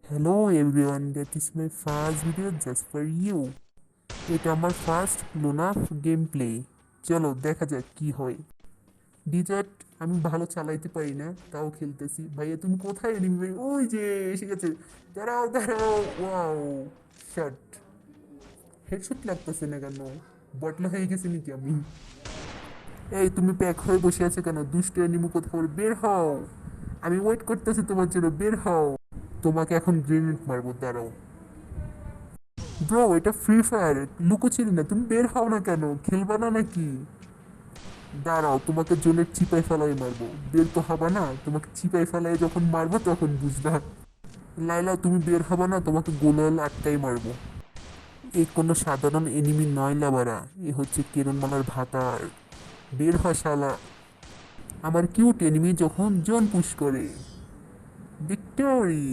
Hello everyone, that is my first video just for you. এটা আমার first Luna game play. চলো দেখা যাক কি হয়। ডিজার্ট আমি ভালো চালাইতে পারি না, তাও খেলতেছি। ভাইয়া তুমি কোথায় নিবে? ওই যে এসে গেছে। দাঁড়াও দাঁড়াও, ওয়াও শট। হেডশট লাগতেছে না কেন? বটলা হয়ে গেছে নাকি আমি? এই তুমি প্যাক হয়ে বসে আছো কেন? দুষ্ট অ্যানিমো কোথাও বের হও। আমি ওয়েট করতেছি তোমার জন্য, বের হও। তোমাকে এখন গ্রেনেড মারবো, দাঁড়াও। ব্রো এটা ফ্রি ফায়ার, লুকোচুরি না। তুমি বের হও না কেন? খেলবা না নাকি? দাঁড়াও, তোমাকে জোনের চিপাই ফেলাই মারবো। বের তো হবা না? তোমাকে চিপাই ফেলাই যখন মারবো তখন বুঝবা। লাইলা তুমি বের হবা না, তোমাকে গোলাল আটকাই মারবো। এ কোনো সাধারণ এনিমি নয় লাবারা, এ হচ্ছে কিরণমালার ভাতার। বের হ শালা। আমার কিউট এনিমি যখন জোন পুশ করে। ভিক্টোরি।